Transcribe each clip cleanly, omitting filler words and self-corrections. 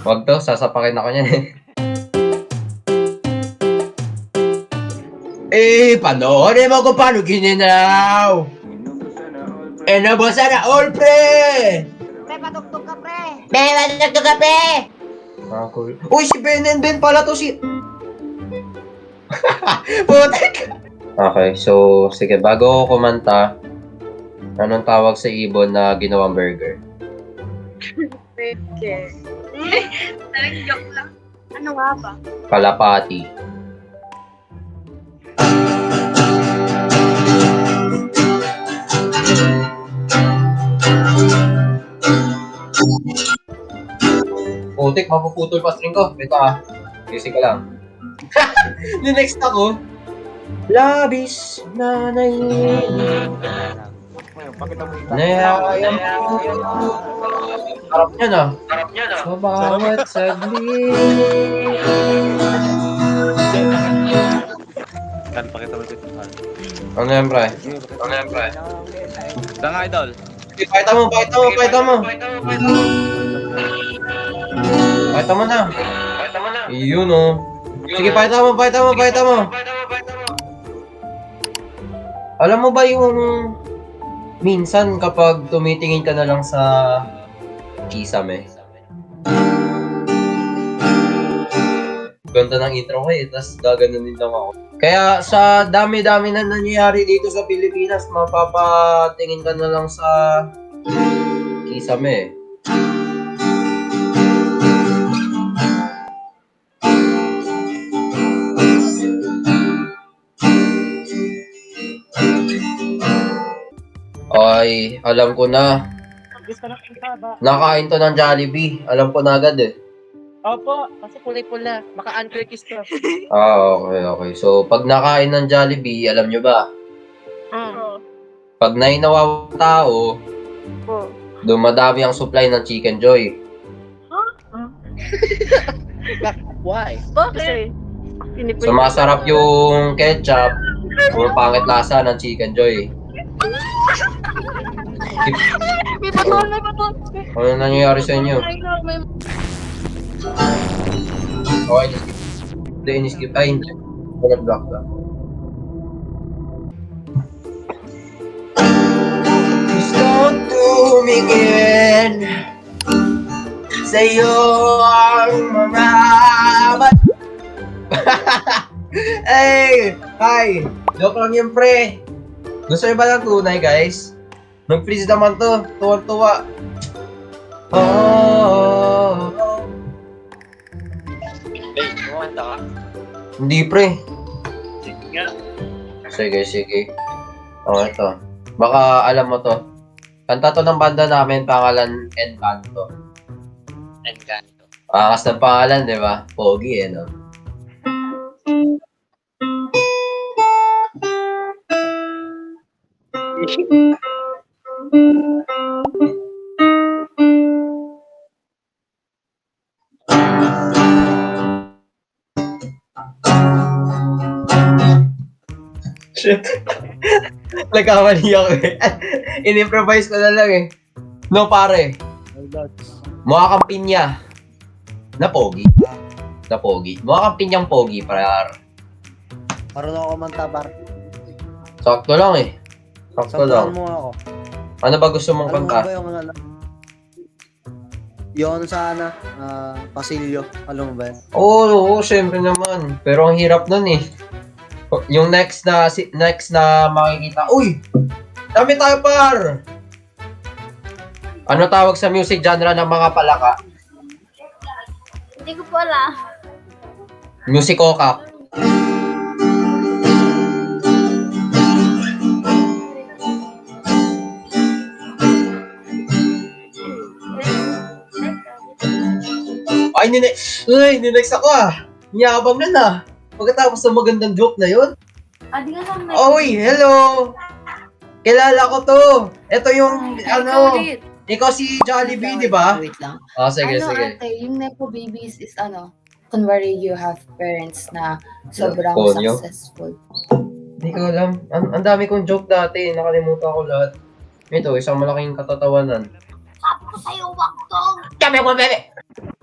Wag to, sasapakin ako niyan eh. Panoorin mo kung paano gininaw! Nabasa na all, pre! Pre, patugtog ka, pre! Cool. Uy, si Ben and Ben pala to si... Putek! Okay, so, sige, bago ako kumanta, anong tawag sa ibon na ginawang burger? Burger. Talagang joke lang. Ano nga ba? Kalapati. Putik, mapuputol pa string ko. Wait ah. Music ka lang. Next ako. Labis na naiinig. Nayayam ko. Harap niya na. Sa bawat saglit. Pakita mo dito. Ano yan, pre? Saan nga, idol? Pakita mo. Pakita mo na. Iyon oh. Sige, pakita mo. Alam mo ba yung minsan kapag tumitingin ka na lang sa kisame? Ganda ng intro ko eh, tas gaganunin lang ako. Kaya sa dami-dami na nangyayari dito sa Pilipinas, mapapatingin ka na lang sa kisame. Ay, alam ko na. Nakain to ng Jollibee. Alam ko na agad eh. Opo, kasi kulay-pula. Maka-Ankerkis to. Okay. So, pag nakain ng Jollibee, alam nyo ba? Pag nainawa ang tao, dumadami ang supply ng Chicken Joy. Why? Bakit? Sumasarap yung ketchup, pumapangit lasa ng Chicken Joy. May patol! Ano nangyayari sa inyo? Okay, ini-skip. Ay, hindi. Nag-block lang. Gusto tumingin sa'yo ang mga Hey! Hi! Joke lang yun, pre. Gusto nyo ba ng tunay, guys? Nag-freeze naman to. Tuwa-tuwa. Oh. Hey, kumanta ka? Hindi, pre. Sige nga. Sige. Ito. Baka alam mo to. Kanta to ng banda namin, pangalan Encanto. Encanto. Akas ng pangalan, di ba? Pogi, eh, no? Shit. Nagkamali ako eh. In-improvise ko na lang eh. No, pare. Mukha kang pinya. Na pogi. Mukha kang pinyang pogi, par. Marunong ako mantabar. Sakto lang eh. Sakto lang. Saktuhan mo ako. Ano ba gusto mong Alam mo kanta? ba yung ano? Yun sana, Pasilyo. Alam mo ba yan? Oo, syempre naman. Pero ang hirap nun eh. Yung next na makikita. Uy! Dami tayo, par! Ano tawag sa music genre ng mga palaka? Hindi ko po alam. Music oka. Ay, ninext ako ah. Niyabang na na. Pagkatapos ng magandang joke na yun. Di ka lang Oy, hello! Kilala ko to. Ito yung, ikaw si Jollibee, di ba? Wait lang. Sige. Ate, yung Nepo babies is kunwari you have parents na sobrang Konyo? successful. Hindi ko alam. Ang dami kong joke dati. Nakalimutan ko lahat. Ito, isang malaking katatawanan. Sabi ko sa'yo, wag to! Sabi ko, bebe!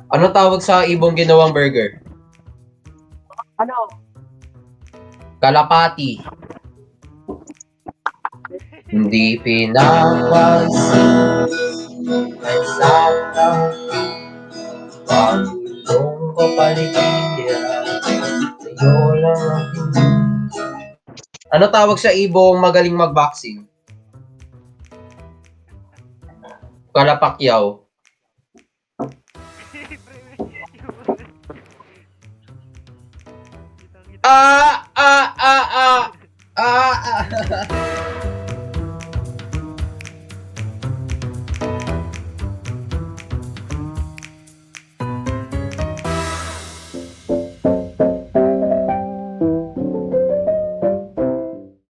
Ano tawag sa ibong ginawang burger? Ano? Kalapati. Hindi pinapansin ay sana pagulong ko paligid sa'yo lang ang Ano tawag sa ibong magaling mag-boxing? Kalapakyaw. Ah!